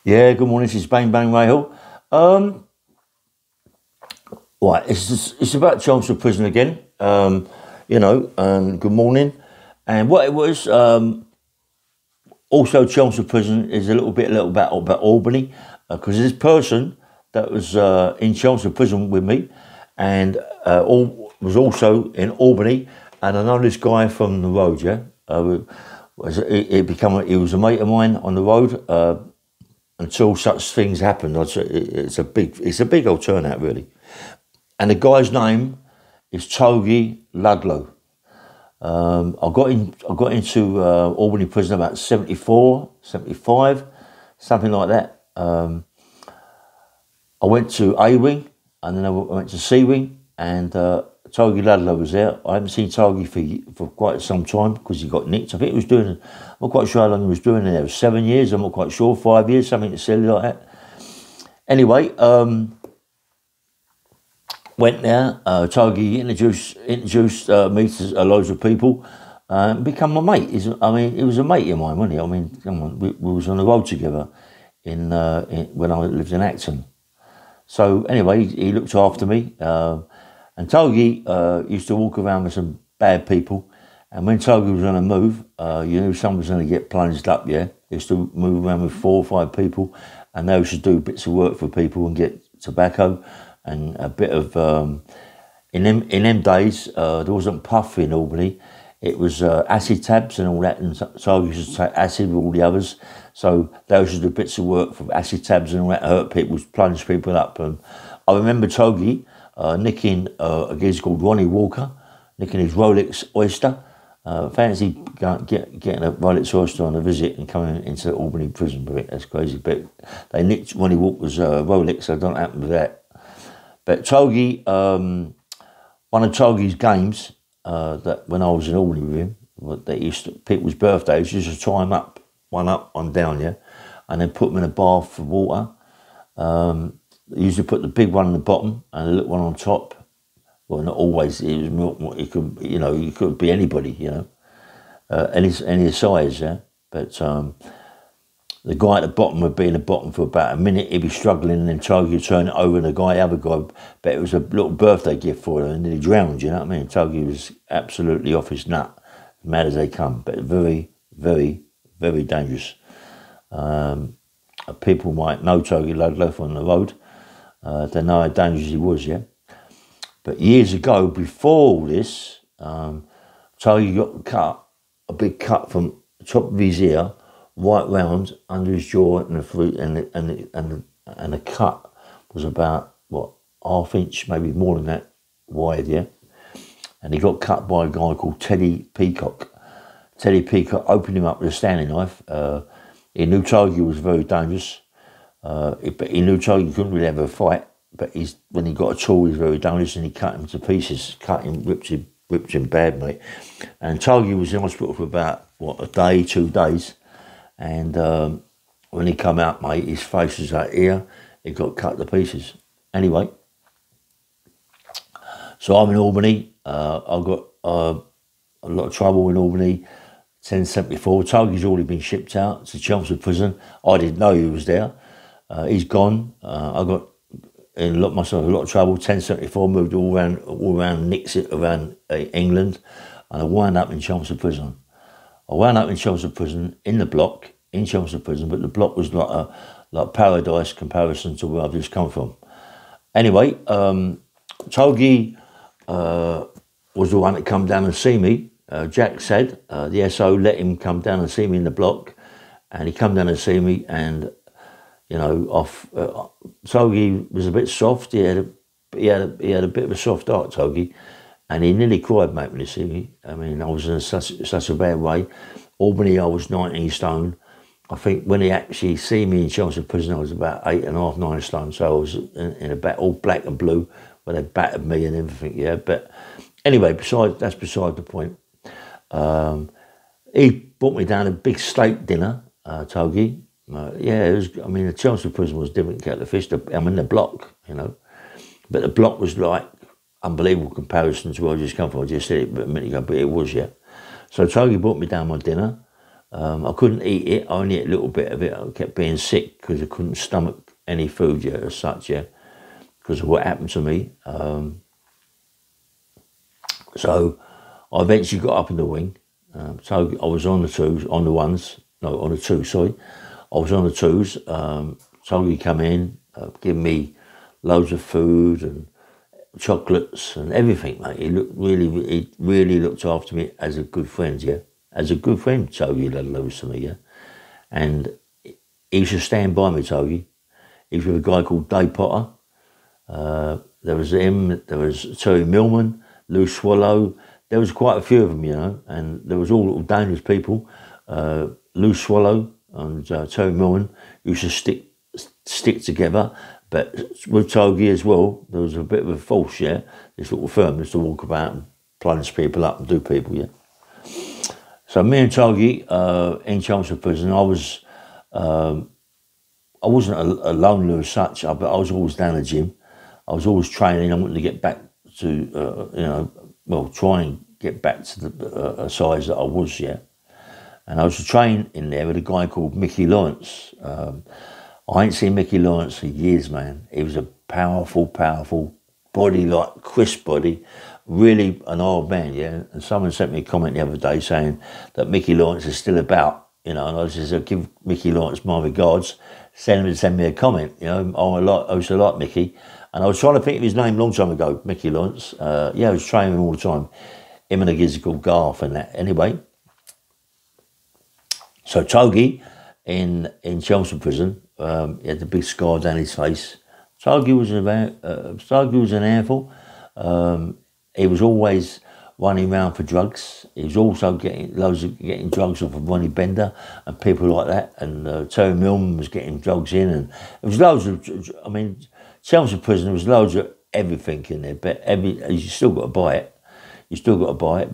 Yeah, good morning. This is Bang Bang Rahal. Um, right, it's about Chelmsford Prison again. Good morning. And what it was, also Chelmsford Prison is a little bit about Albany, because this person that was in Chelmsford Prison with me, and was also in Albany, and I know this guy from the road. Yeah, he was a mate of mine on the road. Until such things happened, it's a big old turnout really. And the guy's name is Togi Ludlow. I got into Albany Prison about 74, 75, something like that. I went to A Wing, and then I went to C Wing, and Togi Ludlow was there. I haven't seen Togi for quite some time because he got nicked. I think he was doing, I'm not quite sure how long he was doing there. It was 7 years, I'm not quite sure, 5 years, something silly like that. Anyway, went there. Togi introduced me to loads of people, and become my mate. He was a mate of mine, wasn't he? I mean, come on, we was on the road together when I lived in Acton. So anyway, he looked after me. And Togi used to walk around with some bad people. And when Togi was on a move, you knew someone was going to get plunged up, yeah? He used to move around with 4 or 5 people, and they used to do bits of work for people and get tobacco and a bit of... in them days, there wasn't puff in Albany. It was acid tabs and all that, and Togi used to take acid with all the others. So they used to do bits of work for acid tabs and all that, hurt people, plunge people up. And I remember Togi nicking a geezer called Ronnie Walker, nicking his Rolex Oyster. Fancy getting a Rolex Oyster on a visit and coming into Albany Prison with it. That's crazy. But they nicked Ronnie Walker's Rolex, so don't happen with that. But Togi, one of Togi's games, that when I was in Albany with him, they used to, people's birthdays, used to tie them up, one down, yeah, and then put them in a bath of water. They used to put the big one on the bottom and the little one on top. Well, not always. It was milk. It could, you could be anybody, any size, yeah. But the guy at the bottom would be in the bottom for about a minute. He'd be struggling, and then Togi would turn it over, and the other guy, but it was a little birthday gift for him, and then he drowned. You know what I mean? Togi was absolutely off his nut, mad as they come, but very, very, very dangerous. People might know Togi Ludlow from the road. They know how dangerous he was, yeah. But years ago, before all this, Togi got a big cut from the top of his ear, right round under his jaw, and the cut was about half inch, maybe more than that, wide, yeah. And he got cut by a guy called Teddy Peacock. Teddy Peacock opened him up with a Stanley knife. He knew Togi was very dangerous, but he knew Togi couldn't really have a fight. But when he got a tool, he was very dangerous, and he cut him to pieces, ripped him bad, mate. And Togi was in hospital for about, a day, 2 days. And when he come out, mate, his face was out here. He got cut to pieces. Anyway, so I'm in Albany. I got a lot of trouble in Albany. 1074. Togi's already been shipped out to Chelmsford Prison. I didn't know he was there. He's gone. I got myself a lot of trouble. 1074, moved all around Nixit, around England, and I wound up in Chelmsford Prison. I wound up in Chelmsford Prison in the block, in Chelmsford Prison, but the block was like paradise comparison to where I've just come from. Anyway, Togi was the one that come down and see me. Jack said, the SO let him come down and see me in the block, and he come down and see me, and Togi was a bit soft. He had a bit of a soft heart, Togi, and he nearly cried, mate, when he see me. I mean, I was in such a bad way. Albany, I was 19 stone. I think when he actually see me in Chelmsford Prison, I was about 8.5, 9 stone. So I was in a bat, all black and blue, where they battered me and everything. Yeah, but anyway, that's beside the point. He brought me down a big steak dinner, Togi. The Chelmsford Prison was different kettle of fish. I'm in the block, but the block was like unbelievable comparison to where I just come from. I just said it a minute ago, but it was, yeah. So Togi brought me down my dinner. I couldn't eat it. I only ate a little bit of it. I kept being sick because I couldn't stomach any food yet as such, yeah, because of what happened to me. So I eventually got up in the wing. So I was on the twos, on the ones, no, on the two, sorry. I was on the twos. Togi come in, give me loads of food and chocolates and everything, mate. He really looked after me as a good friend, yeah. As a good friend, Togi Ludlow was to me, yeah. And he used to stand by me, Togi. He was with a guy called Dave Potter. There was him, there was Terry Millman, Lou Swallow. There was quite a few of them, you know, and there was all little dangerous people. Lou Swallow and Terry Millman used to stick together, but with Togi as well, there was a bit of a force, yeah. This little firm used to walk about and plunge people up and do people, yeah. So me and Togi in Chelmsford prison, I wasn't a loner as such, but I was always down the gym. I was always training. I wanted to get back to, try and get back to the size that I was, yeah. And I was trained in there with a guy called Mickey Lawrence. I ain't seen Mickey Lawrence for years, man. He was a powerful body, like crisp body, really an old man, yeah. And someone sent me a comment the other day saying that Mickey Lawrence is still about, you know, and I said, give Mickey Lawrence my regards, send me a comment, you know. I used to like Mickey. And I was trying to think of his name a long time ago, Mickey Lawrence. I was training him all the time. Him and a geezer called Garth and that. Anyway, so Togi in Chelmsford prison, he had the big scar down his face. Togi was an handful. He was always running around for drugs. He was also getting drugs off of Ronnie Bender and people like that. And Terry Millman was getting drugs in, and there was loads of. I mean, Chelmsford prison, there was loads of everything in there, but you still got to buy it.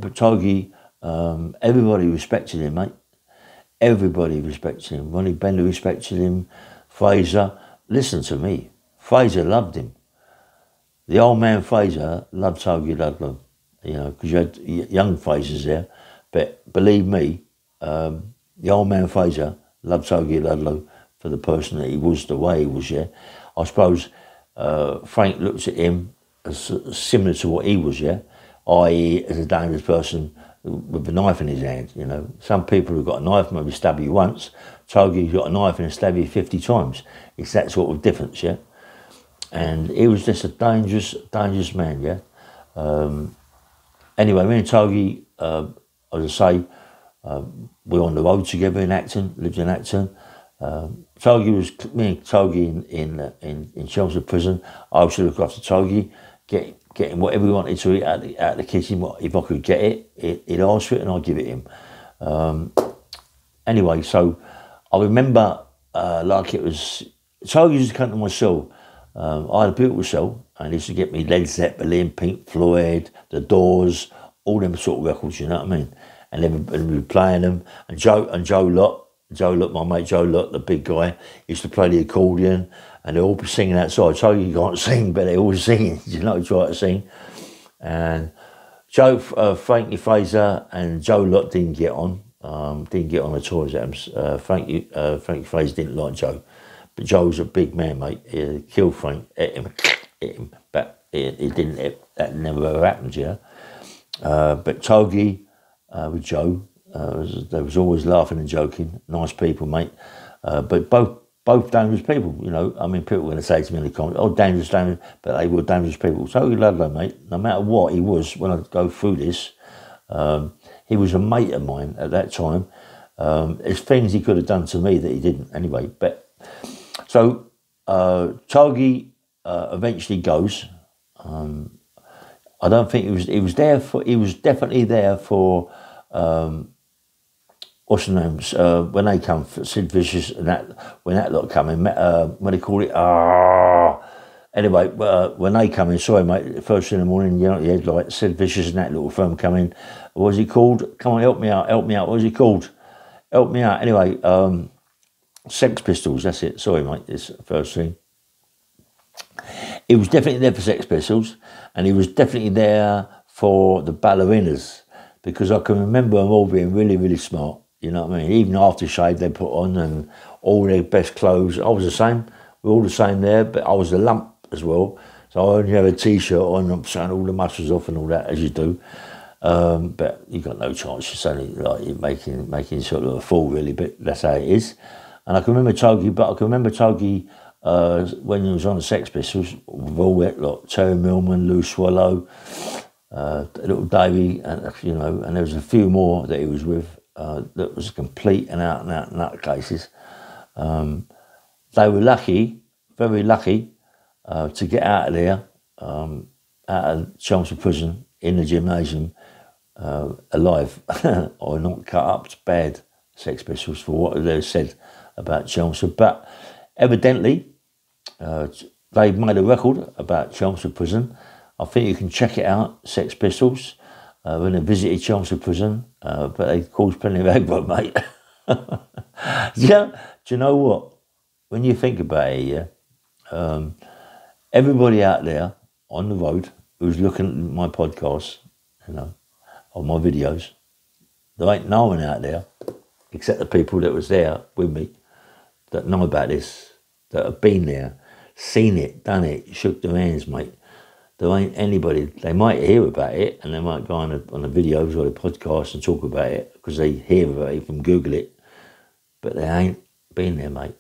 But Togi, everybody respected him, mate. Everybody respected him. Ronnie Bender respected him. Fraser, listen to me. Fraser loved him. The old man Fraser loved Togi Ludlow, you know, because you had young Frasers there. But believe me, the old man Fraser loved Togi Ludlow for the person that he was, the way he was, yeah. I suppose Frank looked at him as similar to what he was, yeah, i.e. as a dangerous person with a knife in his hand, you know. Some people who've got a knife maybe stab you once. Togi's got a knife and stab you 50 times. It's that sort of difference, yeah. And he was just a dangerous man, yeah. Anyway, me and Togi, as I say, we were on the road together in Acton, lived in Acton. Me and Togi in Chelmsford prison. I used to look after Togi, getting whatever he wanted to eat out of the kitchen. If I could get it, he'd ask for it and I'd give it him. Anyway, so I remember like it was, Togi used to come to my cell. I had a beautiful cell, and he used to get me Led Zeppelin, Pink Floyd, The Doors, all them sort of records, you know what I mean? And then we'd be playing them. And Joe Lott, my mate Joe Lott, the big guy, used to play the accordion, and they'd all be singing outside. So you can't sing, but they're always singing, you know, try to sing. And Frankie Fraser and Joe Lott didn't get on at all. Frankie Fraser didn't like Joe. But Joe was a big man, mate. He killed Frank, hit him, but that never ever happened, you know. But Togi with Joe, they was always laughing and joking. Nice people, mate. But both dangerous people, you know. I mean, people were going to say to me in the comments, "Oh, dangerous," but they were dangerous people. Togi Ludlow, mate. No matter what he was, when I go through this, he was a mate of mine at that time. There's things he could have done to me that he didn't, anyway. But so Togi eventually goes. I don't think he was definitely there for what's the names when they come, Sid Vicious and that, when that lot come in, what do you call it? Anyway, when they come in, sorry mate, first in the morning, you know, you had like Sid Vicious and that little firm come in. What was he called? Come on, help me out. What was he called? Help me out. Anyway, Sex Pistols, that's it. Sorry mate, this first thing. He was definitely there for Sex Pistols, and he was definitely there for the ballerinas, because I can remember them all being really, really smart. You know what I mean? Even aftershave they put on and all their best clothes. I was the same. We're all the same there, but I was a lump as well. So I only have a T-shirt on, I'm showing all the muscles off and all that, as you do. But you got no chance. It's only like you're making sort of a fool, really, but that's how it is. And I can remember Togi, when he was on the Sex Pistols, with all that, like Terry Millman, Lou Swallow, little Davey, and and there was a few more that he was with that was complete and out nutcases. They were lucky, very lucky, to get out of there, out of Chelmsford Prison in the gymnasium, alive, or not cut up to bad, Sex Pistols, for what they said about Chelmsford. But evidently, they made a record about Chelmsford Prison. I think you can check it out, Sex Pistols, when they visited Chelmsford Prison, but they caused plenty of aggro, mate. Yeah, do you know what? When you think about it, yeah, everybody out there on the road who's looking at my podcast, or my videos, there ain't no one out there, except the people that was there with me, that know about this, that have been there, seen it, done it, shook their hands, mate. There ain't anybody. They might hear about it and they might go on the videos or the podcast and talk about it because they hear about it from Google it, but they ain't been there, mate.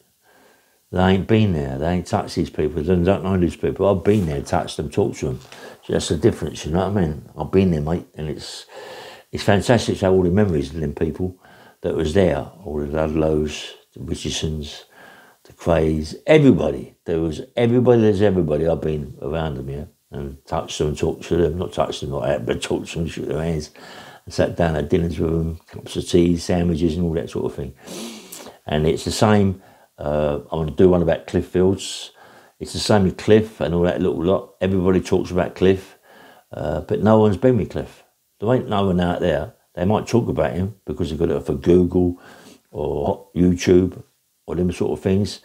They ain't been there. They ain't touched these people. They don't know these people. I've been there, touched them, talked to them. So that's the difference, you know what I mean? I've been there, mate, and it's fantastic to have all the memories of them people that was there, all the Ludlows, the Richardsons, the Crays, everybody. There's everybody. I've been around them, yeah, and touched them, talked to them, not touched them like that, but talked to them, shook their hands, and sat down at dinners with them, cups of tea, sandwiches, and all that sort of thing. And it's the same. I'm going to do one about Cliff Fields. It's the same with Cliff and all that little lot. Everybody talks about Cliff, but no one's been with Cliff. There ain't no one out there. They might talk about him because they've got it for Google or YouTube or them sort of things,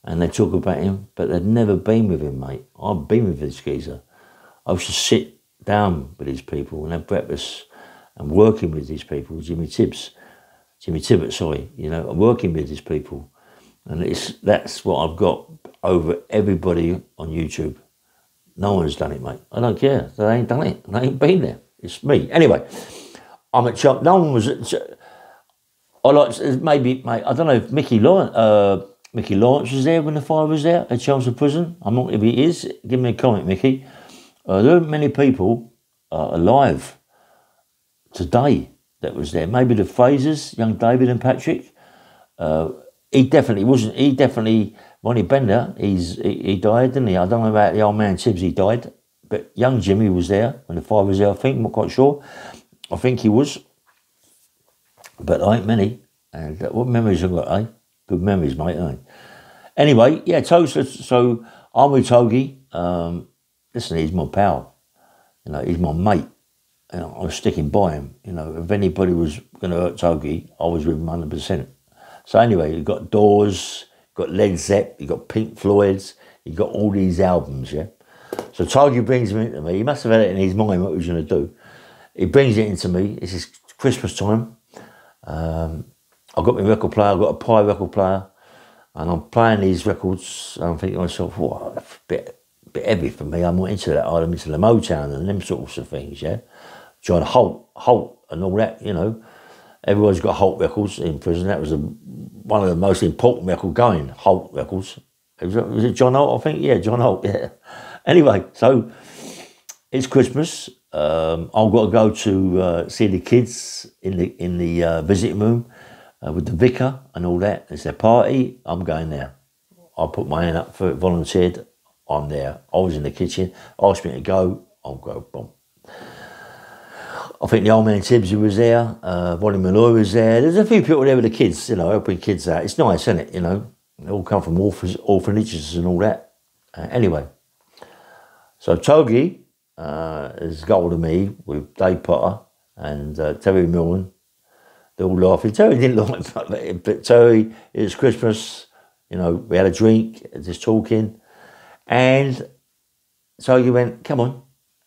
and they talk about him, but they've never been with him, mate. I've been with this geezer. I used to sit down with these people and have breakfast and working with these people, Jimmy Tibbett, I'm working with these people. And that's what I've got over everybody on YouTube. No one's done it, mate. I don't care. They ain't done it. They ain't been there. It's me. Anyway, I'm at Chelmsford. No one was at... maybe, mate, I don't know if Mickey Lawrence was there when the fire was there at Chelmsford Prison. I'm not... If he is, give me a comment, Mickey. There aren't many people alive today that was there. Maybe the Frasers, young David and Patrick. He definitely, Ronnie Bender, he died, didn't he? I don't know about the old man Tibbs, he died. But young Jimmy was there when the fire was there, I think, I'm not quite sure. I think he was. But there ain't many. And what memories I've got, eh? Good memories, mate, eh? Anyway, yeah, so I'm with Togi. Listen, he's my pal. He's my mate. I was sticking by him. If anybody was going to hurt Togi, I was with him 100%. So anyway, you've got Doors, you've got Led Zepp, you've got Pink Floyd's, you've got all these albums, yeah? So Togi brings them into me. He must have had it in his mind what he was going to do. He brings it into me. This is Christmas time. I've got my record player, I've got a Pi record player, and I'm playing these records, and I'm thinking to myself, what, a bit heavy for me. I'm not into that. I'm into the Motown and them sorts of things, yeah? John Holt and all that, Everyone's got Holt records in prison. That was one of the most important records going, Holt records. Was it John Holt, I think? Yeah, John Holt, yeah. Anyway, so it's Christmas. I've got to go to see the kids in the visiting room with the vicar and all that. It's their party. I'm going there. I put my hand up for it, volunteered. I'm there. I was in the kitchen. Asked me to go. I'll go, boom. I think the old man Tibbs was there, Ronnie Malloy was there. There's a few people there with the kids, helping kids out. It's nice, isn't it, They all come from orphanages and all that. Anyway, so Togi has got hold of me with Dave Potter and Terry Millman. They're all laughing. Terry didn't like it, but Terry, it was Christmas, we had a drink, just talking. And Togi went, come on,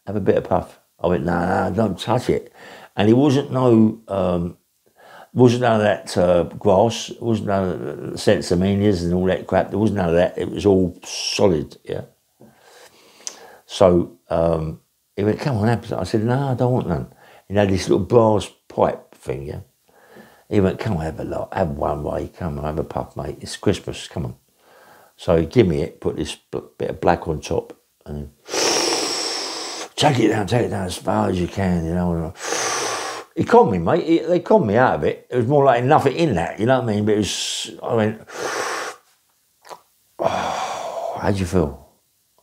have a bit of puff. I went, no, don't touch it. And he wasn't Wasn't none of that grass. Wasn't none of the sensimanias and all that crap. There wasn't none of that. It was all solid, yeah. So he went, come on, have some. I said, no, I don't want none. He had this little brass pipe thing, yeah. He went, come on, have a lot. Have one way. Come on, have a puff, mate. It's Christmas, come on. So he gave me it, put this bit of black on top, and take it down as far as you can, you know. He conned me, mate. They conned me out of it. It was more like nothing in that, you know what I mean? But it was, I went, oh, how'd you feel?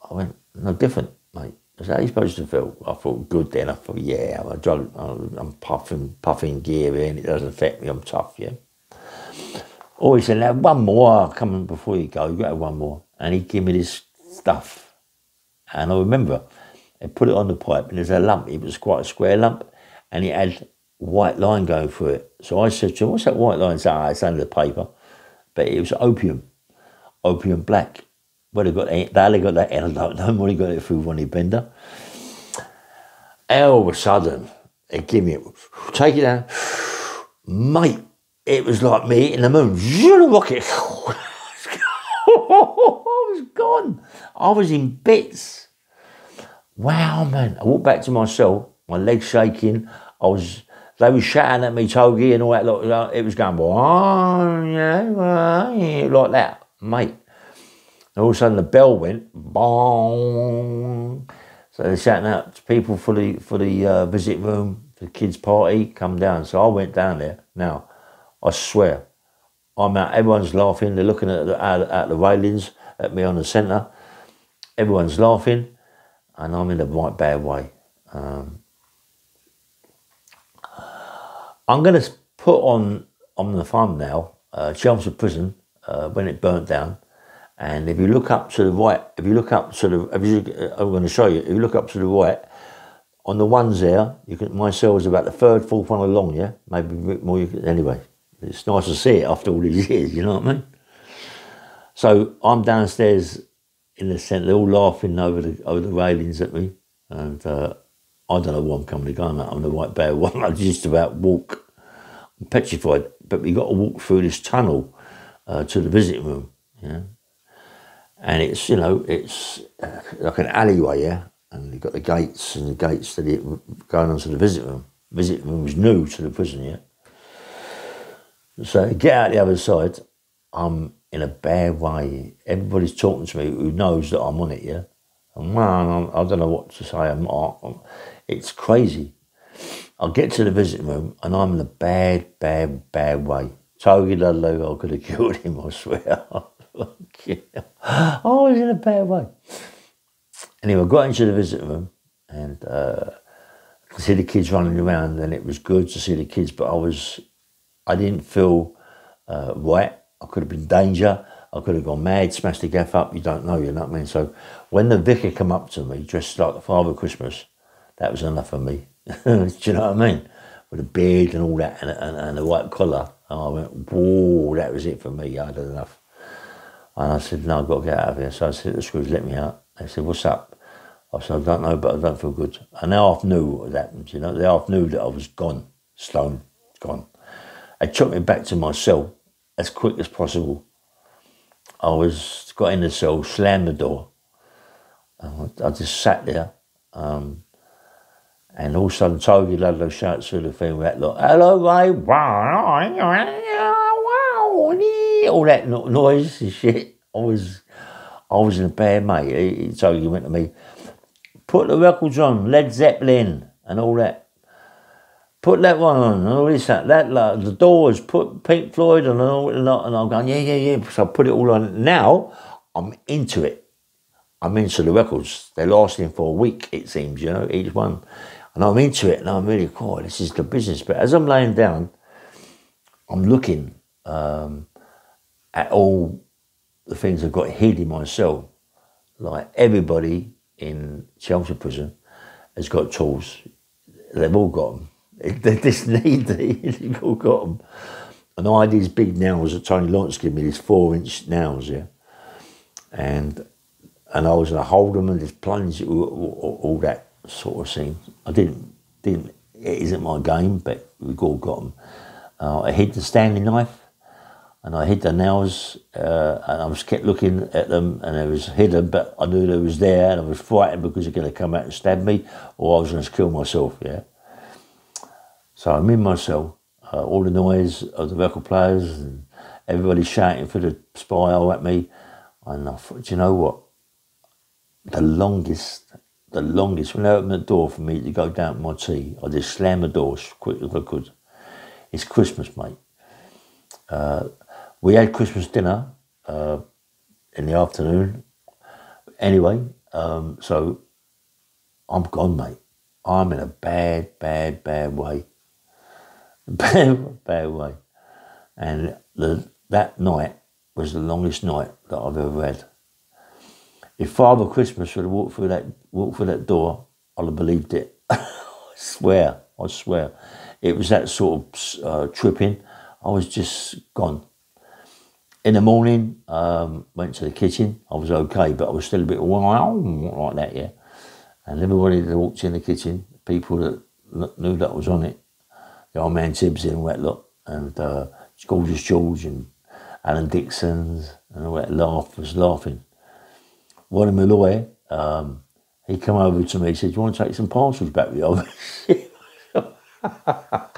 I went, no different, mate. I said, how are you supposed to feel? I felt good then. I thought, yeah, I'm puffing gear here and it doesn't affect me. I'm tough, yeah. Oh, he said, now one more. Come on, before you go, you got to have one more. And he gave me this stuff. And I remember, they put it on the pipe and there's a lump. It was quite a square lump and it had white line going through it. So I said to him, what's that white line? He said, it's under the paper. But it was opium black. Well, they got that, and I don't know what he got it through Ronnie Bender. And all of a sudden, they give me it, take it down. Mate, it was like me hitting the moon. Rocket. I was gone. I was in bits. Wow, man. I walked back to my cell, my legs shaking. They were shouting at me, Togi, and all that. Like, it was going, oh, yeah, like that, mate. And all of a sudden the bell went, bong. So they're shouting out to people for the visit room, for the kids' party, come down. So I went down there. Now, I swear, I'm out, everyone's laughing. They're looking at the railings at me on the centre. Everyone's laughing, and I'm in a right bad way. I'm going to put on the thumbnail Chelmsford Prison when it burnt down. And if you look up to the right, I'm going to show you, if you look up to the right, on the ones there, my cell was about the third, fourth one along, yeah? Maybe a bit more, anyway. It's nice to see it after all these years, you know what I mean? So I'm downstairs in the centre, they're all laughing over the railings at me. And I don't know why I'm coming to go, I'm on the right bad one. I just about walk. I'm petrified, but we got to walk through this tunnel to the visiting room, yeah? And it's, it's like an alleyway, yeah? And you've got the gates that going on to the visiting room. Visiting room was new to the prison, yeah? So get out the other side, I'm in a bad way. Everybody's talking to me who knows that I'm on it, yeah? And man, I don't know what to say. It's crazy. I'll get to the visiting room and I'm in a bad way. Togi Ludlow, I could have killed him, I swear. I was in a bad way. Anyway, I got into the visiting room and I could see the kids running around and it was good to see the kids, but I didn't feel right. I could have been danger. I could have gone mad, smashed the gaff up. You don't know, you know what I mean? So when the vicar come up to me, dressed like the Father Christmas, that was enough for me. Do you know what I mean? With a beard and all that and a white collar. And I went, whoa, that was it for me. I had enough. And I said, no, I've got to get out of here. So I said to the screws, let me out. They said, what's up? I said, I don't know, but I don't feel good. And they half knew what had happened, you know. They half knew that I was gone, stone, gone. They took me back to my cell as quick as possible. Got in the cell, slammed the door. I just sat there. And all of a sudden, Togi Ludlow shouts through the thing, that lot, hello, mate. All that noise and shit. I was in a bad mate. Togi went to me, put the records on, Led Zeppelin and all that. Put that one on and all this, that, the Doors, put Pink Floyd on and all that. And I'm going, yeah. So I put it all on. Now I'm into it. I'm into the records. They're lasting for a week, it seems, you know, each one. And I'm into it and I'm really, cool, this is the business. But as I'm laying down, I'm looking at all the things I've got hid in my cell. Like everybody in Chelmsford Prison has got tools. They've all got them. They just need they've all got them. And I had these big nails that Tony Lawrence gave me, these 4-inch nails, yeah. And I was going to hold them and just plunge all that sort of thing. It isn't my game, but we've all got them. I hid the Stanley knife, and I hid the nails, and I was kept looking at them, and it was hidden, but I knew they was there, and I was frightened because they're going to come out and stab me, or I was going to kill myself, yeah. So I'm in my cell, all the noise of the record players, and everybody shouting for the spy at me, and I thought, do you know what? The longest, when they opened the door for me to go down to my tea, I just slammed the door as quick as I could. It's Christmas, mate. We had Christmas dinner in the afternoon. Anyway, so I'm gone, mate. I'm in a bad way. Bad way. And that night was the longest night that I've ever had. If Father Christmas would have walked through that door, I'd have believed it. I swear. It was that sort of tripping. I was just gone. In the morning, went to the kitchen. I was okay, but I was still a bit like that, yeah. And everybody that walked in the kitchen, people that knew that I was on it, the old man Tibbs and all that lot, and Gorgeous George and Alan Dixon's, and all that was laughing. Ronnie Malloy, he come over to me, he said, "Do you want to take some parcels back with you?"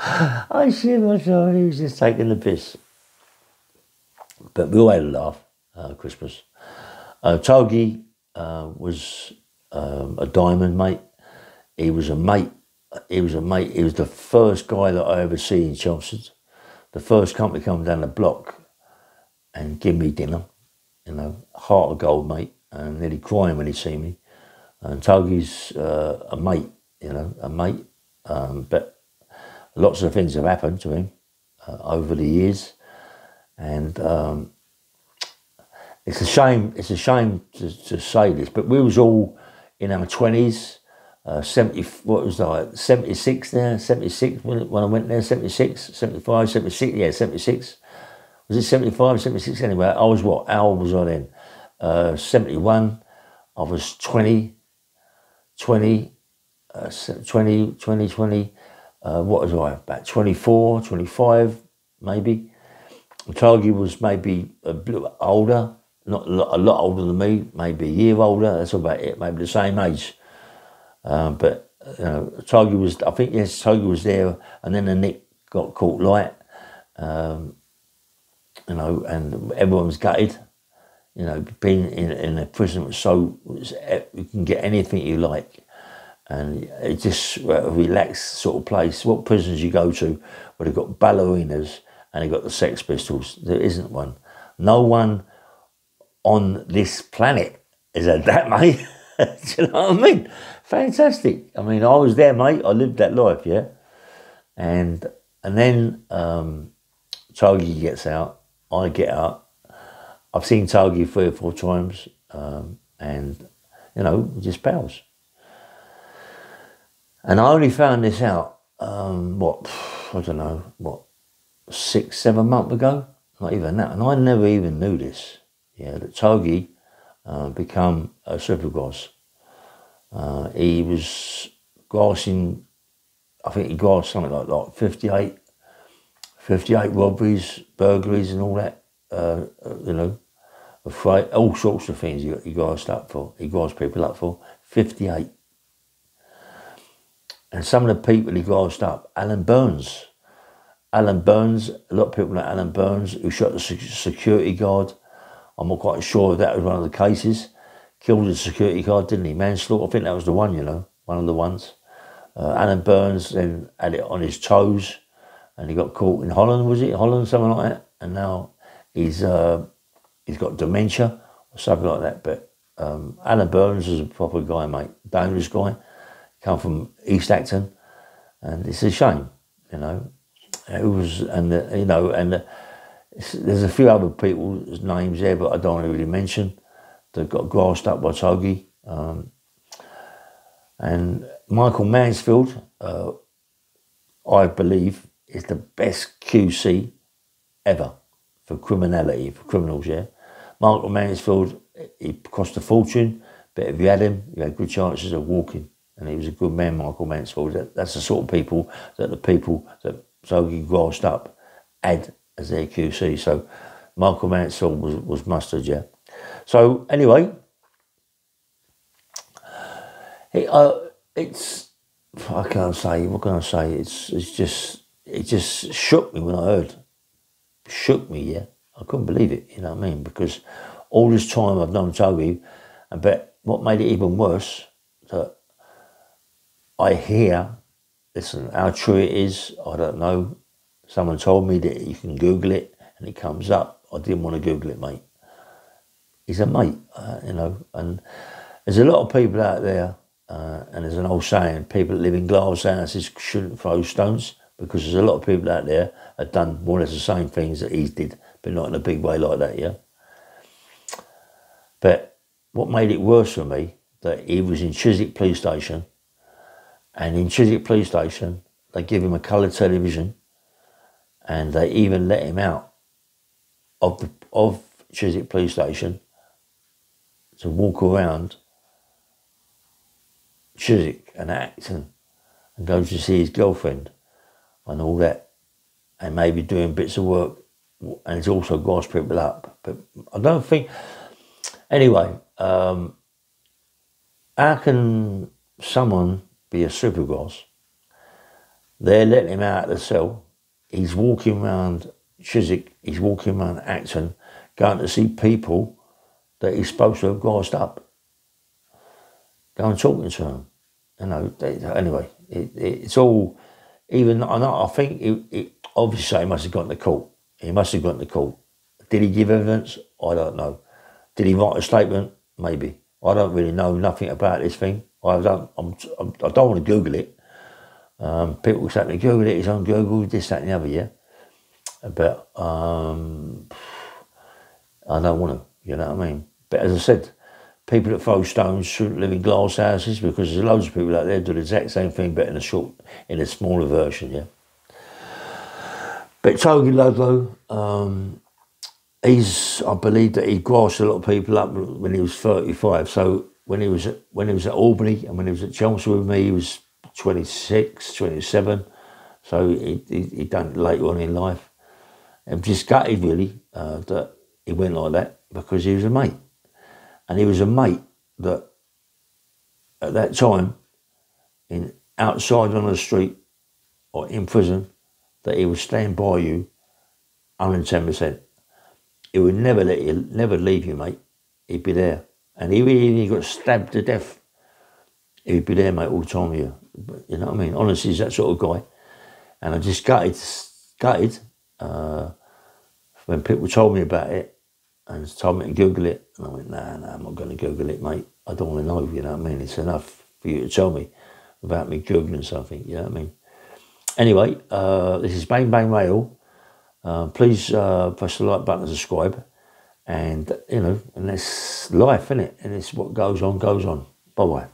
I shit myself, he was just taking the piss. But we all had a laugh, Christmas. Togi was a diamond, mate. He was a mate. He was the first guy that I ever see in Chelmsford. The first company come down the block and give me dinner. You know, heart of gold, mate. And nearly crying when he see me. And Togi's a mate, you know, a mate. But lots of things have happened to him over the years. And it's a shame to say this, but we was all in our 20s, 76 there, 76 when I went there, 76, 75, 76, yeah, 76. Was it 75, 76 anyway? I was what? How old was I then? 71, I was 20, what was I? About 24, 25, maybe. Togi was maybe a bit older, not a lot older than me, maybe a year older, that's about it, maybe the same age. But Togi was, I think, yes, Togi was there, and then the Nick got caught light, and everyone was gutted. You know, being in a prison was you can get anything you like, and it's just a relaxed sort of place. What prisons you go to where they've got ballerinas and they've got the Sex Pistols? There isn't one. No one on this planet is had that, mate. Do you know what I mean? Fantastic. I mean, I was there, mate. I lived that life, yeah. And then Togi gets out. I get out. I've seen Togi 3 or 4 times, and, we're just pals. And I only found this out, 6, 7 months ago? Not even that. And I never even knew this, that Togi become a supergrass. He was grassing, I think he grassed something like 58 robberies, burglaries and all that. Afraid, all sorts of things he grassed up for. He grassed people up for 58. And some of the people he grassed up, Alan Burns, a lot of people know Alan Burns, who shot the security guard. I'm not quite sure if that was one of the cases. Killed the security guard, didn't he? Manslaughter, I think that was the one, one of the ones. Alan Burns then had it on his toes, and he got caught in Holland, was it? Holland, something like that. And now he's got dementia or something like that. But Alan Burns was a proper guy, mate, dangerous guy. Come from East Acton, and it's a shame, It was, there's a few other people's names there, but I don't want to really mention, that got grassed up by Togi. And Michael Mansfield, I believe, is the best QC ever for criminality, for criminals, yeah. Michael Mansfield, he cost a fortune, but if you had him, you had good chances of walking. And he was a good man, Michael Mansfield. That's the sort of people that Togi grassed up. had as their QC. So Michael Mansell was mustard, yeah. So anyway, it's I can't say what can I say. It just shook me when I heard. Shook me, yeah. I couldn't believe it, you know what I mean? Because all this time I've known Togi, but what made it even worse, that I hear, listen, how true it is, I don't know. Someone told me that you can Google it and it comes up. I didn't want to Google it, mate. He's a mate, you know, and there's a lot of people out there, and there's an old saying, people that live in glass houses shouldn't throw stones, because there's a lot of people out there that done more or less the same things that he did, but not in a big way like that, yeah? But what made it worse for me, that he was in Chiswick Police Station, and in Chiswick Police Station, they give him a colour television, and they even let him out of Chiswick Police Station to walk around Chiswick and Acton and go to see his girlfriend and all that, and maybe doing bits of work, and it's also grass people up. But I don't think, anyway, how can someone be a supergrass? They're letting him out of the cell. He's walking around Chiswick, he's walking around Acton, going to see people that he's supposed to have grassed up. Go and talking to them. You know, anyway, it's all, even, I think it obviously he must have gone to court. He must have gone to court. Did he give evidence? I don't know. Did he write a statement? Maybe. I don't really know nothing about this thing. I don't want to Google it. People say to me, Google it, it's on Google, this, that and the other, yeah? But I don't want to, you know what I mean? But as I said, people that throw stones shouldn't live in glass houses, because there's loads of people out there do the exact same thing, but in a smaller version, yeah? But Togi Ludlow, I believe that he grassed a lot of people up when he was 35. So when he was at Albany and when he was at Chelmsford with me, he was 26, 27. So he done it later on in life. I'm just gutted really that he went like that, because he was a mate. And he was a mate that at that time, outside on the street or in prison, that he would stand by you 110%. He would never leave you, mate. He'd be there. And even if he got stabbed to death, he'd be there, mate, all the time with you. You know what I mean? Honestly, he's that sort of guy. And I just gutted when people told me about it and told me to Google it. And I went, nah, I'm not going to Google it, mate. I don't want to know, you know what I mean? It's enough for you to tell me about me Googling something, you know what I mean? Anyway, this is Bang Bang Rail. Please press the like button and subscribe. And, you know, and that's life, innit? And it's what goes on, goes on. Bye-bye.